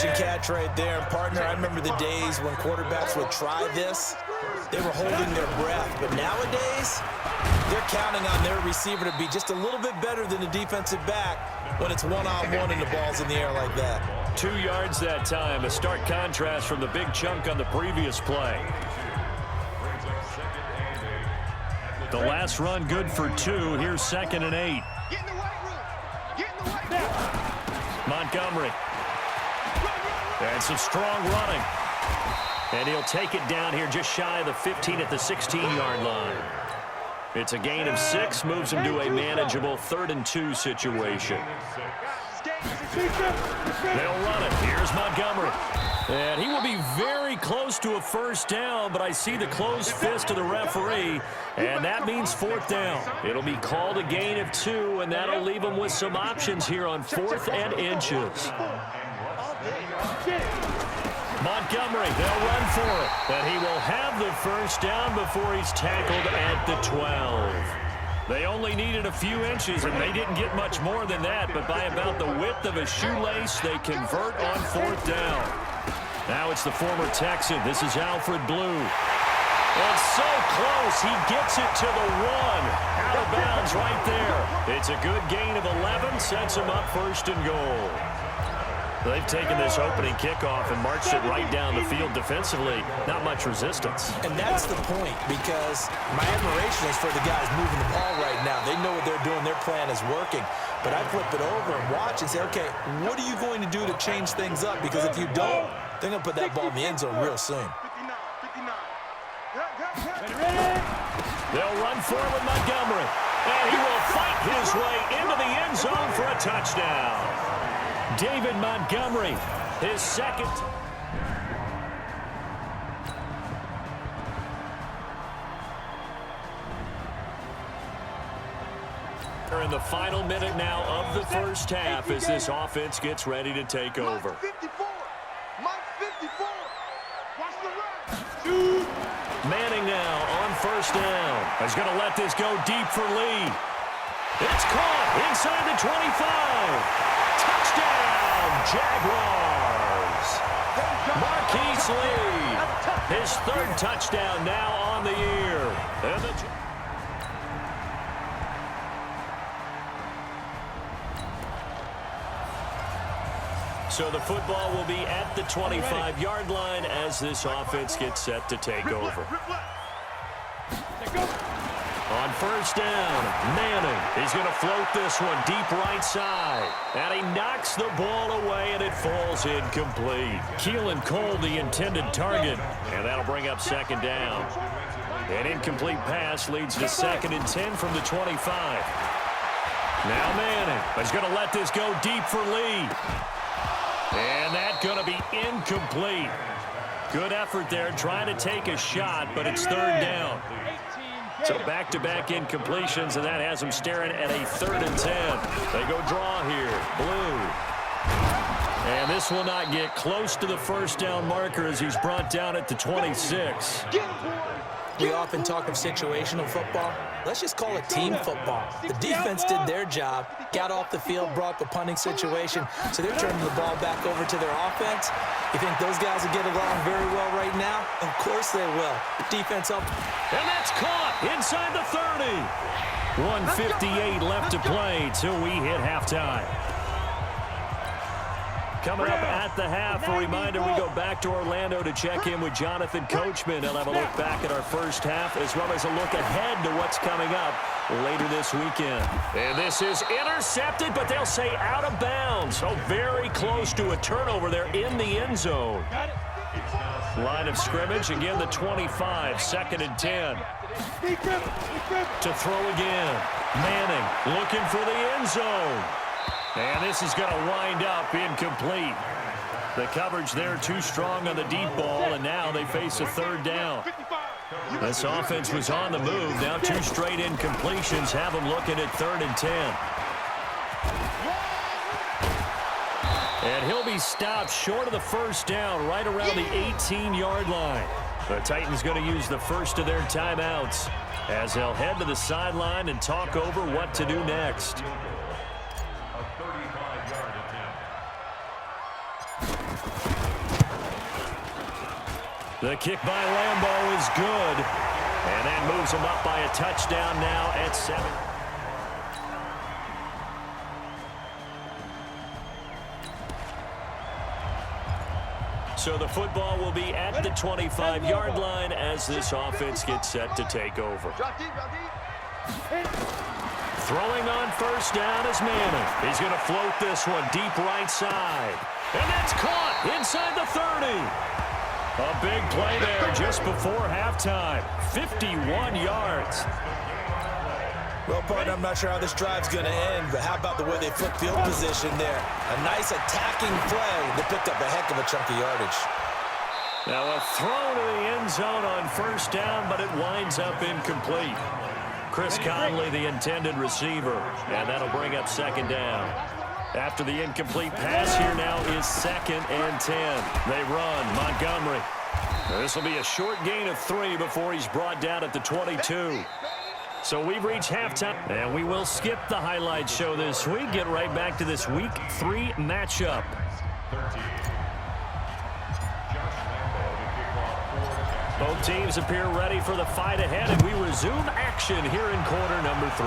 and catch right there. And partner, I remember the days when quarterbacks would try this. They were holding their breath. But nowadays, they're counting on their receiver to be just a little bit better than the defensive back when it's one-on-one and the ball's in the air like that. 2 yards that time, a stark contrast from the big chunk on the previous play. The last run good for 2. Here's 2nd and 8. Montgomery. And some strong running. And he'll take it down here just shy of the 15 at the 16-yard line. It's a gain of 6, moves him to a manageable 3rd and 2 situation. They'll run it. Here's Montgomery. And he will be very close to a first down, but I see the closed fist of the referee, and that means 4th down. It'll be called a gain of 2, and that'll leave him with some options here on 4th and inches. Montgomery, they'll run for it, but he will have the first down before he's tackled at the 12. They only needed a few inches, and they didn't get much more than that, but by about the width of a shoelace, they convert on 4th down. Now it's the former Texan. This is Alfred Blue. And so close, he gets it to the 1. Out of bounds right there. It's a good gain of 11, sets him up 1st and goal. They've taken this opening kickoff and marched it right down the field defensively. Not much resistance. And that's the point, because my admiration is for the guys moving the ball right now. They know what they're doing. Their plan is working. But I flip it over and watch and say, okay, what are you going to do to change things up? Because if you don't, they're going to put that ball in the end zone real soon. They'll run forward with Montgomery. And he will fight his way into the end zone for a touchdown. David Montgomery, his 2nd. In the final minute now of the first half as this offense gets ready to take over. Manning now on 1st down. He's going to let this go deep for Lee. It's caught inside the 25. Touchdown, Jaguars. Marquise Lee, his 3rd touchdown now on the year. And so the football will be at the 25-yard line as this offense gets set to take over. On 1st down, Manning. He's going to float this one deep right side. And he knocks the ball away, and it falls incomplete. Keelan Cole, the intended target. And that'll bring up 2nd down. An incomplete pass leads to 2nd and 10 from the 25. Now Manning is going to let this go deep for Lee. And that's going to be incomplete. Good effort there, trying to take a shot, but it's 3rd down. So back-to-back incompletions, and that has them staring at a 3rd and 10. They go draw here. Blue. And this will not get close to the first down marker as he's brought down at the 26. We often talk of situational football. Let's just call it team football. The defense did their job, got off the field, brought the punting situation, so they're turning the ball back over to their offense. You think those guys will get along very well right now? Of course they will. Defense up. And that's caught inside the 30. 1:58 left to play till we hit halftime. Coming up at the half, a reminder we go back to Orlando to check in with Jonathan Coachman. He'll have a look back at our first half as well as a look ahead to what's coming up later this weekend. And this is intercepted, but they'll say out of bounds. So very close to a turnover there in the end zone. Line of scrimmage, again the 25, 2nd and 10. To throw again. Manning looking for the end zone. And this is going to wind up incomplete. The coverage there too strong on the deep ball, and now they face a 3rd down. This offense was on the move. Now 2 straight incompletions have them looking at 3rd and 10. And he'll be stopped short of the first down right around the 18-yard line. The Titans going to use the first of their timeouts as they'll head to the sideline and talk over what to do next. The kick by Lambeau is good. And that moves him up by a touchdown now at 7. So the football will be at the 25-yard line as this offense gets set to take over. Throwing on first down is Manning. He's going to float this one deep right side. And that's caught inside the 30. A big play there just before halftime. 51 yards. Well, partner, I'm not sure how this drive's going to end, but how about the way they flip field position there? A nice attacking play. They picked up a heck of a chunk of yardage. Now a throw to the end zone on first down, but it winds up incomplete. Chris Conley, the intended receiver, and that'll bring up second down. After the incomplete pass, here now is 2nd and 10. They run Montgomery. This will be a short gain of 3 before he's brought down at the 22. So we've reached halftime, and we will skip the highlight show this week. Get right back to this Week 3 matchup. Both teams appear ready for the fight ahead, and we resume action here in quarter number 3.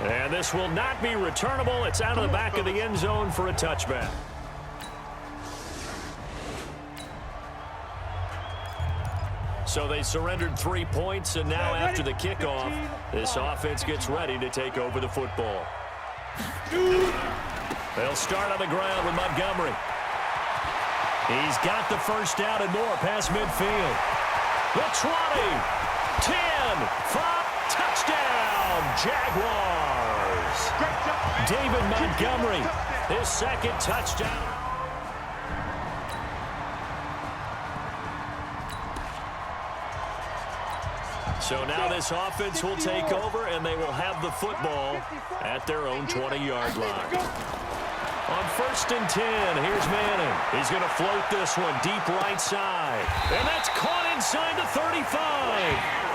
And this will not be returnable. It's out of the back of the end zone for a touchback. So they surrendered 3 points, and now after the kickoff, this offense gets ready to take over the football. They'll start on the ground with Montgomery. He's got the first down and more past midfield. The 20, 10, 5, touchdown, Jaguars. David Montgomery, his 2nd touchdown. So now this offense will take over, and they will have the football at their own 20-yard line. On 1st and 10, here's Manning. He's going to float this one deep right side. And that's caught inside the 35.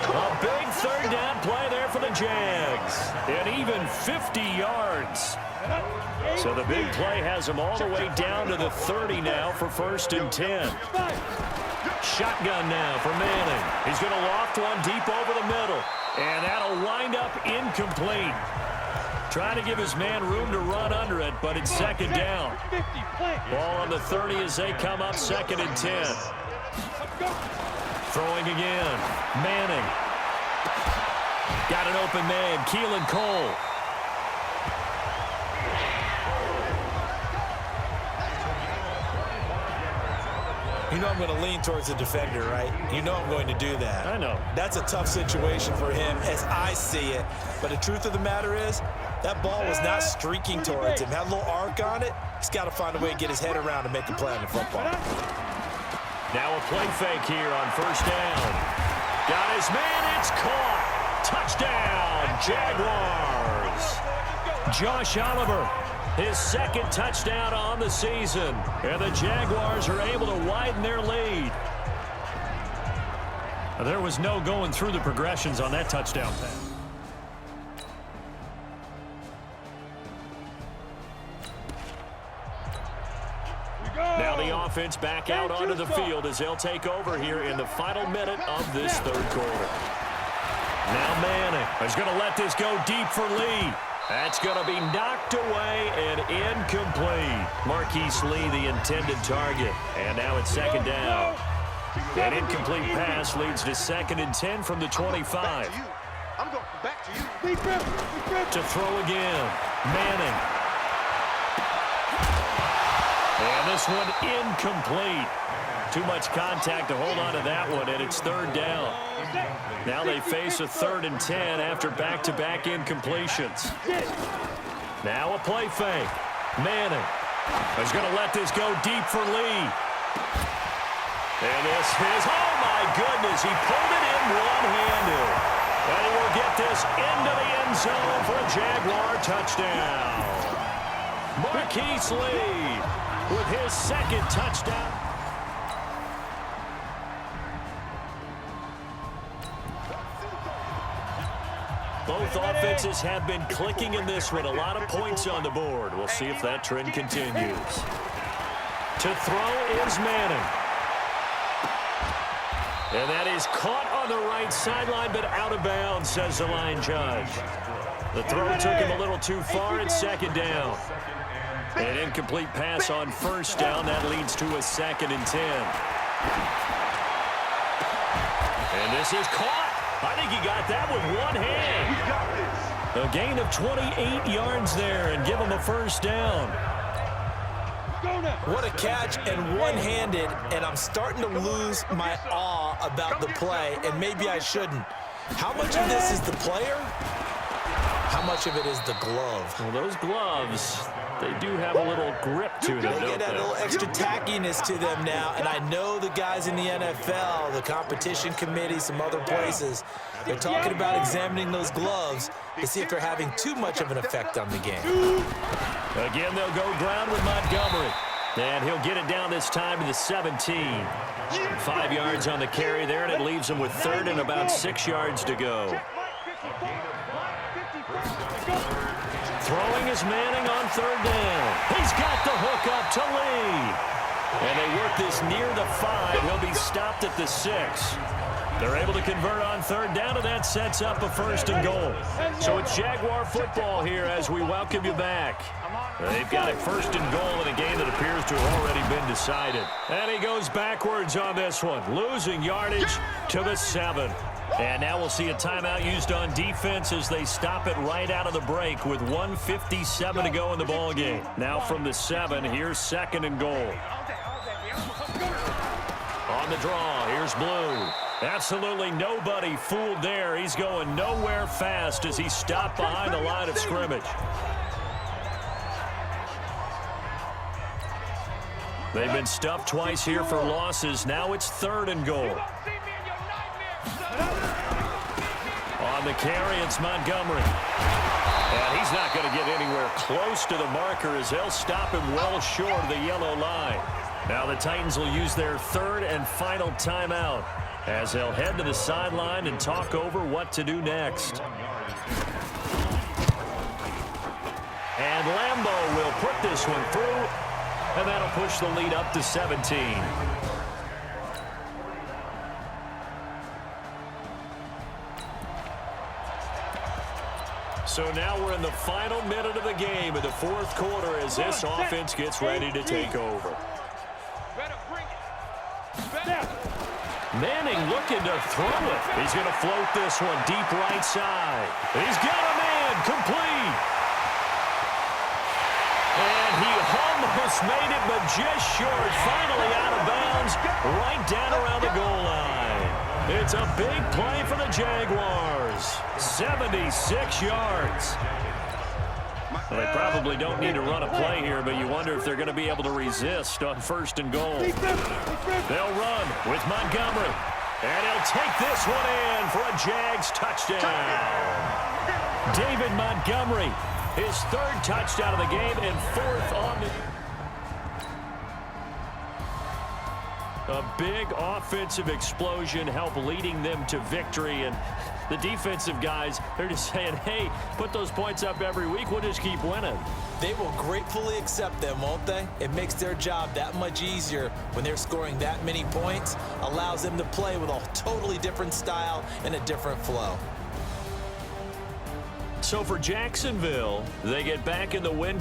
A big 3rd down play there for the Jags. And even 50 yards. So the big play has them all the way down to the 30 now for 1st and 10. Shotgun now for Manning. He's going to loft one deep over the middle. And that'll wind up incomplete. Trying to give his man room to run under it, but it's 2nd down. Ball on the 30 as they come up 2nd and 10. Throwing again. Manning. Got an open man. Keelan Cole. You know I'm going to lean towards the defender, right? You know I'm going to do that. I know. That's a tough situation for him as I see it. But the truth of the matter is, that ball was not streaking towards him. Had a little arc on it. He's got to find a way to get his head around and make a play on the football. Now a play fake here on first down. Got his man. It's caught. Touchdown, Jaguars. Josh Oliver, his 2nd touchdown on the season. And the Jaguars are able to widen their lead. There was no going through the progressions on that touchdown pass. Now the offense back out onto the field as they'll take over here in the final minute of this 3rd quarter. Now Manning is going to let this go deep for Lee. That's going to be knocked away and incomplete. Marquise Lee, the intended target. And now it's 2nd down. An incomplete pass leads to 2nd and 10 from the 25. I'm going back to you. To throw again. Manning. And this one incomplete. Too much contact to hold on to that one, and it's 3rd down. Now they face a 3rd and 10 after back-to-back incompletions. Now a play fake. Manning is going to let this go deep for Lee. And this is, oh my goodness, he pulled it in one-handed. And he will get this into the end zone for a Jaguar touchdown. Marquise Lee with his 2nd touchdown. Both offenses have been clicking in this one. A lot of points on the board. We'll see if that trend continues. To throw is Manning. And that is caught on the right sideline, but out of bounds, says the line judge. The throw took him a little too far. It's second down. An incomplete pass on first down. That leads to a 2nd and 10. And this is caught. I think he got that with one hand. A gain of 28 yards there and give him a first down. What a catch, and one-handed, and I'm starting to lose my awe about the play, and maybe I shouldn't. How much of this is the player? How much of it is the glove? Well, those gloves, they do have a little grip to them, They get that little extra tackiness to them now, and I know the guys in the NFL, the competition committee, some other places, they're talking about examining those gloves to see if they're having too much of an effect on the game. Again, they'll go ground with Montgomery. And he'll get it down this time to the 17. 5 yards on the carry there, and it leaves him with 3rd and about 6 yards to go. Throwing is Manning on 3rd down. He's got the hook up to Lee. And they work this near the 5. He'll be stopped at the 6. They're able to convert on 3rd down, and that sets up a 1st and goal. So it's Jaguar football here as we welcome you back. They've got a 1st and goal in a game that appears to have already been decided. And he goes backwards on this one, losing yardage to the 7. And now we'll see a timeout used on defense as they stop it right out of the break with 1:57 to go in the ball game. Now from the 7, here's 2nd and goal. On the draw, here's Blue. Absolutely nobody fooled there. He's going nowhere fast as he stopped behind the line of scrimmage. They've been stuffed twice here for losses. Now it's 3rd and goal. On the carry, it's Montgomery. And he's not going to get anywhere close to the marker as they'll stop him well short of the yellow line. Now the Titans will use their 3rd and final timeout as they'll head to the sideline and talk over what to do next. And Lambeau will put this one through, and that'll push the lead up to 17. So now we're in the final minute of the game in the 4th quarter as this offense gets ready to take over. Manning looking to throw it. He's going to float this one deep right side. He's got a man complete. And he almost made it, but just short. Finally out of bounds, right down around the goal line. It's a big play for the Jaguars. 76 yards. Well, they probably don't need to run a play here, but you wonder if they're going to be able to resist on 1st and goal. They'll run with Montgomery. And he'll take this one in for a Jags touchdown. David Montgomery, his 3rd touchdown of the game and 4th on the... A big offensive explosion helped leading them to victory, and the defensive guys, they're just saying, hey, put those points up every week, we'll just keep winning. They will gratefully accept them, won't they? It makes their job that much easier when they're scoring that many points, allows them to play with a totally different style and a different flow. So for Jacksonville, they get back in the win